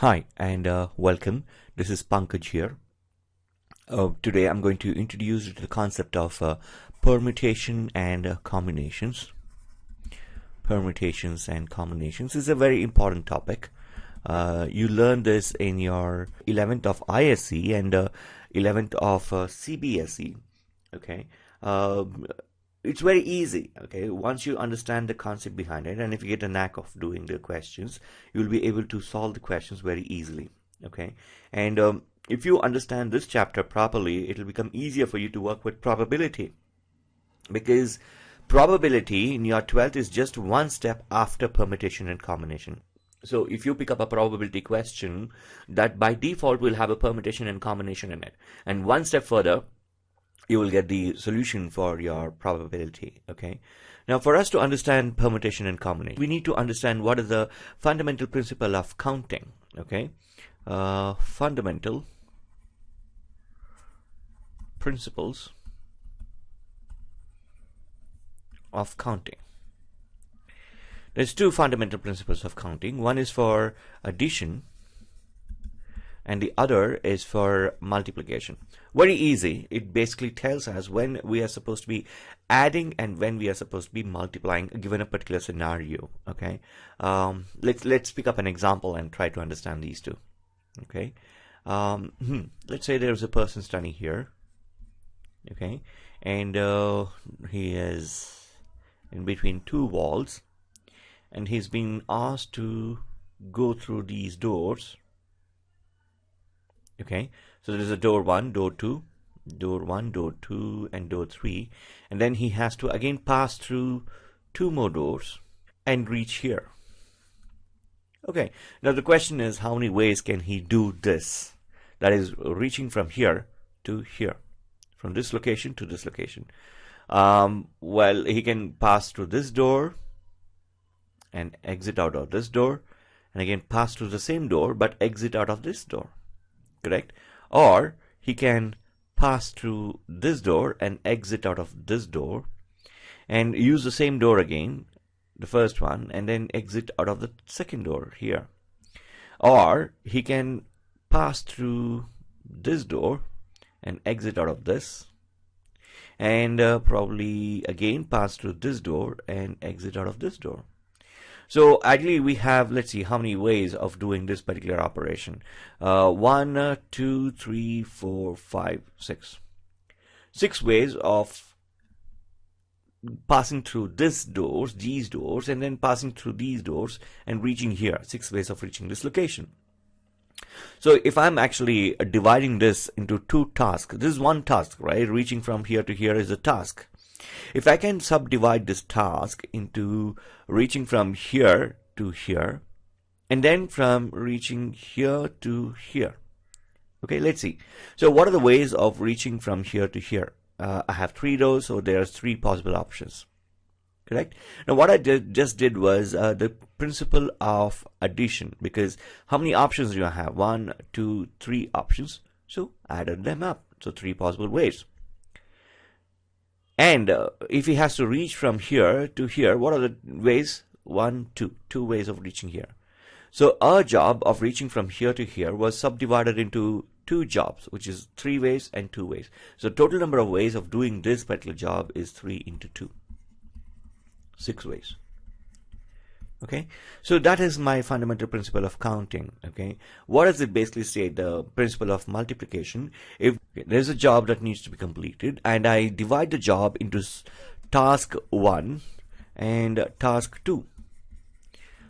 Hi and welcome. This is Pankaj here. Today I'm going to introduce you to the concept of permutation and combinations. Permutations and combinations is a very important topic. You learn this in your 11th of ISC and 11th of CBSE. Okay. It's very easy. Okay, once you understand the concept behind it, and if you get a knack of doing the questions, you'll be able to solve the questions very easily. Okay, and if you understand this chapter properly, it'll become easier for you to work with probability, because probability in your 12th is just one step after permutation and combination. So if you pick up a probability question, that by default will have a permutation and combination in it, and one step further you will get the solution for your probability. Okay, now for us to understand permutation and combination, we need to understand what is the fundamental principle of counting. Okay, fundamental principles of counting. There's two fundamental principles of counting. One is for addition and the other is for multiplication. Very easy. It basically tells us when we are supposed to be adding and when we are supposed to be multiplying given a particular scenario. Okay, let's pick up an example and try to understand these two. Okay, let's say there's a person standing here. Okay, and he is in between two walls, and he's been asked to go through these doors. Okay, so there is a door 1, door 2, door 1, door 2, and door 3, and then he has to again pass through two more doors and reach here. Okay, now the question is, how many ways can he do this? That is, reaching from here to here, from this location to this location. Well, he can pass through this door and exit out of this door, and again pass through the same door but exit out of this door. Correct? Or he can pass through this door and exit out of this door and use the same door again, the first one, and then exit out of the second door here. Or he can pass through this door and exit out of this, and probably again pass through this door and exit out of this door. So actually we have, let's see how many ways of doing this particular operation. 1, 2, 3, 4, 5, 6. 6 ways of passing through these doors, and then passing through these doors and reaching here. 6 ways of reaching this location. So if I'm actually dividing this into two tasks, this is one task, right? Reaching from here to here is a task. If I can subdivide this task into reaching from here to here, and then from reaching here to here. Okay, let's see. So what are the ways of reaching from here to here? I have 3 doors, so there are 3 possible options. Correct? Now what I just did was the principle of addition, because how many options do I have? 1, 2, 3 options. So added them up. So 3 possible ways. And if he has to reach from here to here, what are the ways? 1, 2. 2 ways of reaching here. So our job of reaching from here to here was subdivided into 2 jobs, which is 3 ways and 2 ways. So total number of ways of doing this particular job is 3 into 2. 6 ways. Okay, so that is my fundamental principle of counting. Okay, what does it basically say? The principle of multiplication. If there's a job that needs to be completed and I divide the job into task 1 and task 2,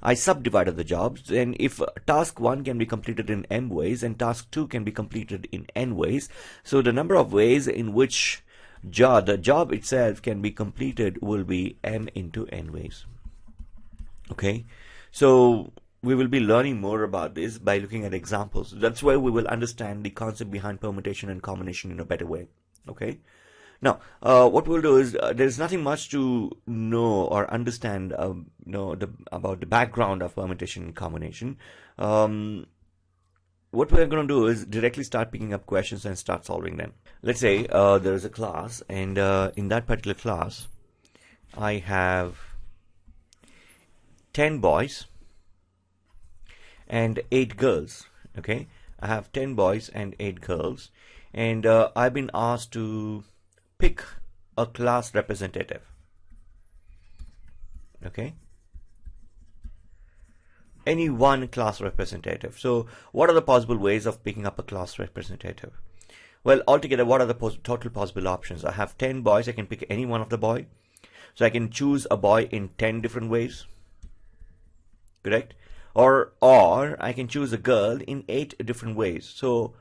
I subdivided the jobs, and if task 1 can be completed in m ways and task 2 can be completed in n ways, so the number of ways in which the job itself can be completed will be m into n ways. Okay, so we will be learning more about this by looking at examples. That's why we will understand the concept behind permutation and combination in a better way. Okay, now what we'll do is there's nothing much to know or understand about the background of permutation and combination. What we're going to do is directly start picking up questions and start solving them. Let's say there is a class, and in that particular class I have 10 boys and 8 girls. Okay, I have 10 boys and 8 girls, and I've been asked to pick a class representative. Okay, any one class representative. So what are the possible ways of picking up a class representative? Well, altogether, what are the total possible options? I have 10 boys. I can pick any one of the boy. So I can choose a boy in 10 different ways. Correct? Or I can choose a girl in 8 different ways. So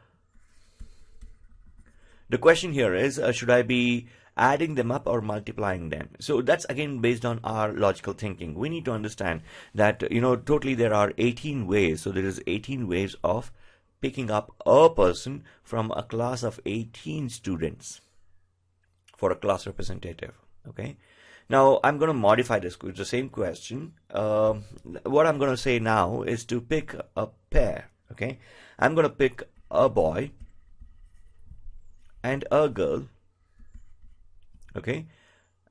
the question here is, should I be adding them up or multiplying them? So that's again based on our logical thinking. We need to understand that, totally there are 18 ways. So there is 18 ways of picking up a person from a class of 18 students for a class representative. Okay. Now I'm going to modify this. It's the same question. What I'm going to say now is to pick a pair. Okay. I'm going to pick a boy and a girl, okay,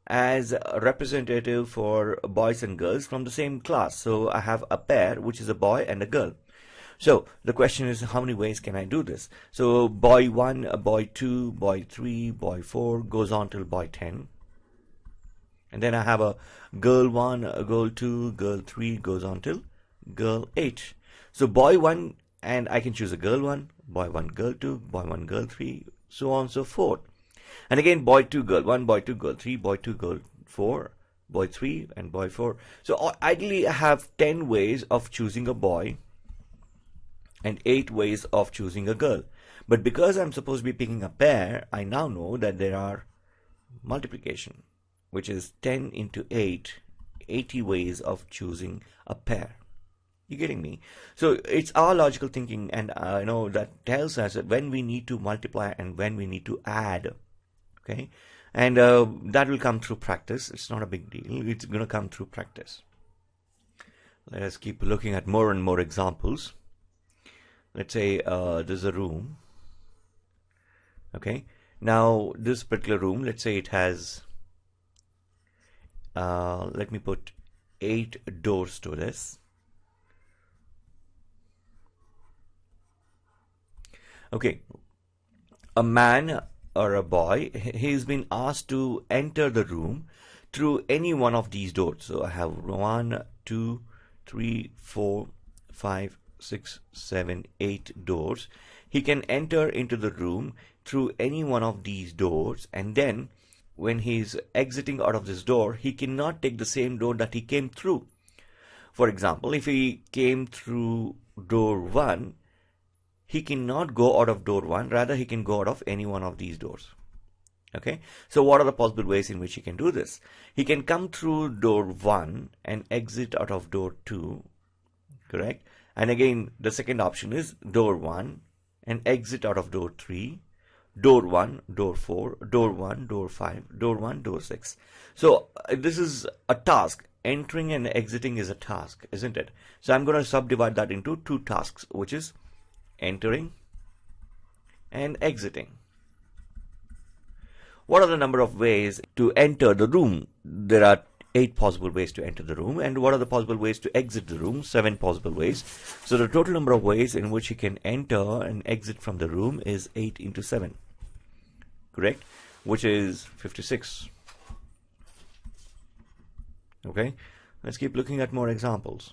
as a representative for boys and girls from the same class. So I have a pair, which is a boy and a girl. So the question is, how many ways can I do this? So boy 1, boy 2, boy 3, boy 4 goes on till boy 10. And then I have a girl 1, a girl 2, girl 3 goes on till girl 8. So boy 1, and I can choose a girl 1, boy 1, girl 2, boy 1, girl 3, so on and so forth. And again, boy 2, girl 1, boy 2, girl 3, boy 2, girl 4, boy 3, and boy 4. So ideally, I have 10 ways of choosing a boy and 8 ways of choosing a girl. But because I'm supposed to be picking a pair, I now know that there are multiplication, which is 10 into 8, 80 ways of choosing a pair. You getting me? So it's our logical thinking, and that tells us that when we need to multiply and when we need to add. Okay, and that will come through practice. It's not a big deal. It's going to come through practice. Let us keep looking at more and more examples. Let's say there's a room. Okay, now this particular room, let's say it has, let me put 8 doors to this. Okay, a man or a boy, he's been asked to enter the room through any one of these doors. So I have 1, 2, 3, 4, 5, 6, 7, 8 doors. He can enter into the room through any one of these doors, and then when he's exiting out of this door, he cannot take the same door that he came through. For example, if he came through door 1, he cannot go out of door 1, rather he can go out of any one of these doors. Okay, so what are the possible ways in which he can do this? He can come through door 1 and exit out of door 2, correct? And again, the second option is door 1 and exit out of door 3, door 1, door 4, door 1, door 5, door 1, door 6. So this is a task. Entering and exiting is a task, isn't it? So I'm going to subdivide that into 2 tasks, which is entering and exiting. What are the number of ways to enter the room? There are 8 possible ways to enter the room. And what are the possible ways to exit the room? 7 possible ways. So the total number of ways in which you can enter and exit from the room is 8 into 7. Correct? Which is 56. Okay, let's keep looking at more examples.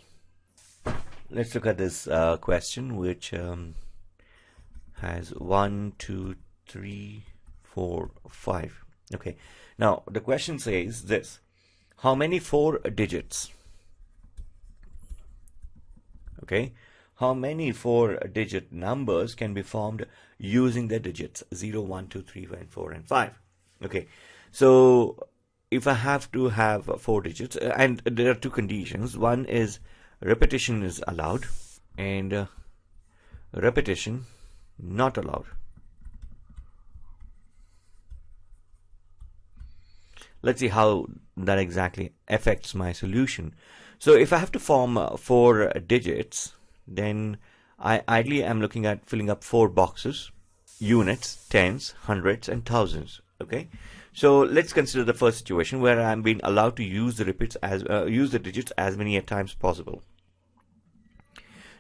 Let's look at this question, which has 1, 2, 3, 4, 5. Okay, now the question says this: how many 4 digits? Okay, how many 4-digit numbers can be formed using the digits 0, 1, 2, 3, 4, and 5? Okay, so if I have to have 4 digits, and there are 2 conditions. One is repetition is allowed, and repetition not allowed. Let's see how that exactly affects my solution. So if I have to form 4 digits, then I ideally am looking at filling up 4 boxes: units, tens, hundreds, and thousands. Okay, so let's consider the first situation where I'm being allowed to use the digits as many times possible.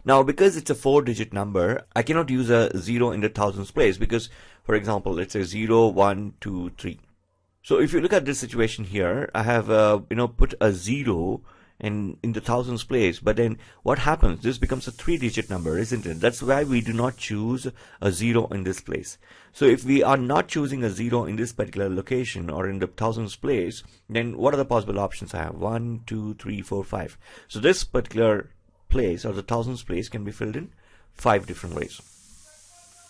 Now, because it's a 4-digit number, I cannot use a 0 in the thousands place because, for example, let's say 0, 1, 2, 3. So if you look at this situation here, I have, put a 0 in the thousands place, but then what happens? This becomes a 3-digit number, isn't it? That's why we do not choose a 0 in this place. So if we are not choosing a 0 in this particular location or in the thousands place, then what are the possible options I have? 1, 2, 3, 4, 5. So this particular place or the thousands place can be filled in 5 different ways.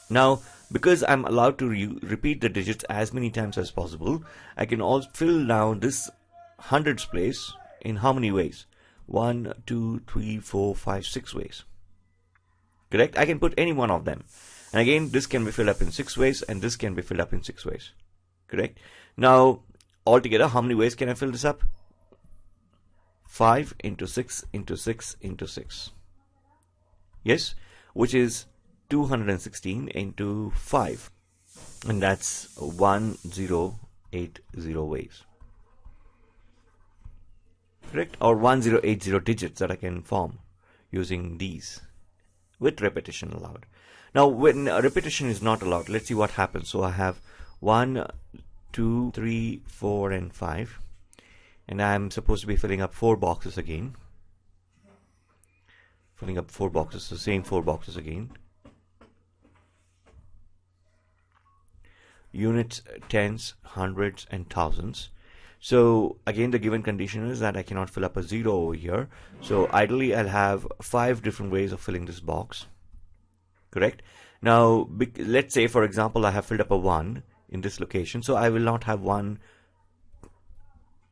Now, because I'm allowed to repeat the digits as many times as possible, I can also fill down this hundreds place in how many ways? 1, 2, 3, 4, 5, 6 ways. Correct? I can put any one of them. And again, this can be filled up in 6 ways and this can be filled up in 6 ways. Correct? Now, altogether, how many ways can I fill this up? 5 into 6 into 6 into 6. Yes? Which is 216 into 5. And that's 1080 ways. Correct? Or 1080 digits that I can form using these with repetition allowed. Now, when repetition is not allowed, let's see what happens. So I have 1, 2, 3, 4, and 5. And I'm supposed to be filling up 4 boxes again. Filling up 4 boxes, the same 4 boxes again. Units, tens, hundreds, and thousands. So again, the given condition is that I cannot fill up a 0 over here. So ideally, I'll have 5 different ways of filling this box. Correct? Now, let's say, for example, I have filled up a 1 in this location. So I will not have 1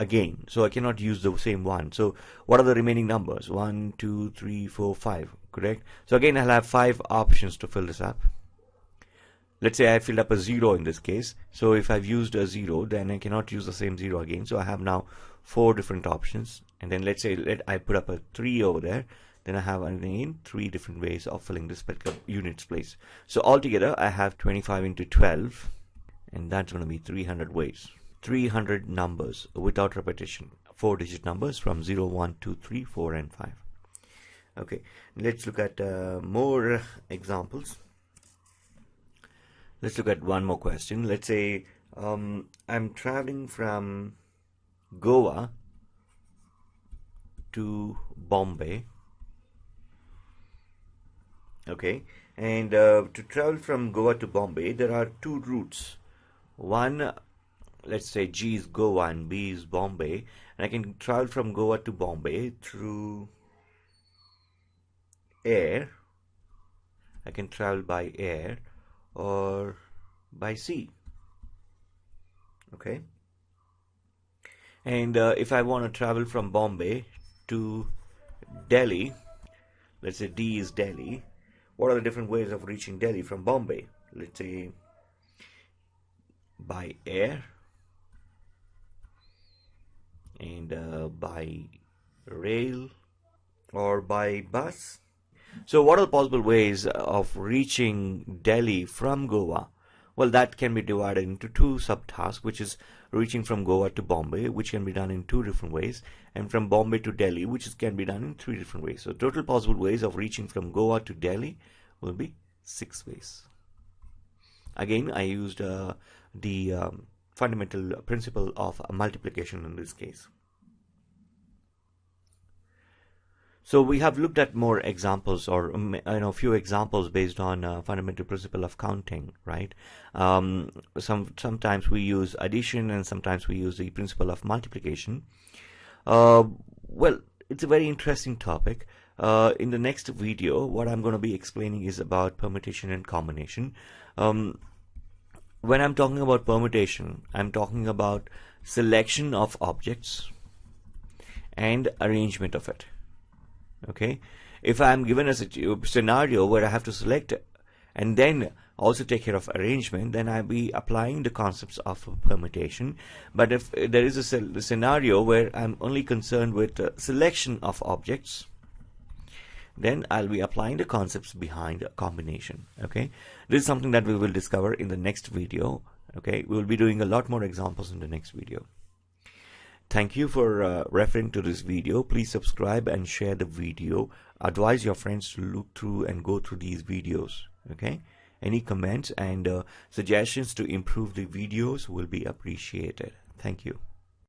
again. So I cannot use the same 1. So what are the remaining numbers? 1, 2, 3, 4, 5. Correct? So again, I'll have 5 options to fill this up. Let's say I filled up a 0 in this case. So if I've used a 0, then I cannot use the same 0 again. So I have now 4 different options. And then let's say I put up a 3 over there. Then I have again 3 different ways of filling this particular units place. So altogether, I have 25 into 12. And that's going to be 300 ways. 300 numbers without repetition. 4-digit numbers from 0, 1, 2, 3, 4, and 5. Okay, let's look at more examples. Let's look at one more question. Let's say I'm traveling from Goa to Bombay. Okay, and to travel from Goa to Bombay, there are 2 routes. One, let's say G is Goa and B is Bombay, and I can travel from Goa to Bombay through air. I can travel by air or by sea. Okay, and if I want to travel from Bombay to Delhi, let's say D is Delhi, what are the different ways of reaching Delhi from Bombay? Let's say by air and by rail or by bus. So what are the possible ways of reaching Delhi from Goa? Well, that can be divided into 2 subtasks, which is reaching from Goa to Bombay, which can be done in 2 different ways, and from Bombay to Delhi, which can be done in 3 different ways. So total possible ways of reaching from Goa to Delhi will be 6 ways. Again, I used the fundamental principle of multiplication in this case. So we have looked at more examples, or few examples based on fundamental principle of counting, right? Sometimes we use addition, and sometimes we use the principle of multiplication. Well, it's a very interesting topic. In the next video, what I'm going to be explaining is about permutation and combination. When I'm talking about permutation, I'm talking about selection of objects and arrangement of it. Okay, if I'm given a scenario where I have to select and then also take care of arrangement, then I'll be applying the concepts of permutation. But if there is a scenario where I'm only concerned with selection of objects, then I'll be applying the concepts behind combination. Okay, this is something that we will discover in the next video. Okay, we will be doing a lot more examples in the next video. Thank you for referring to this video. Please subscribe and share the video. Advise your friends to look through and go through these videos. Okay? Any comments and suggestions to improve the videos will be appreciated. Thank you.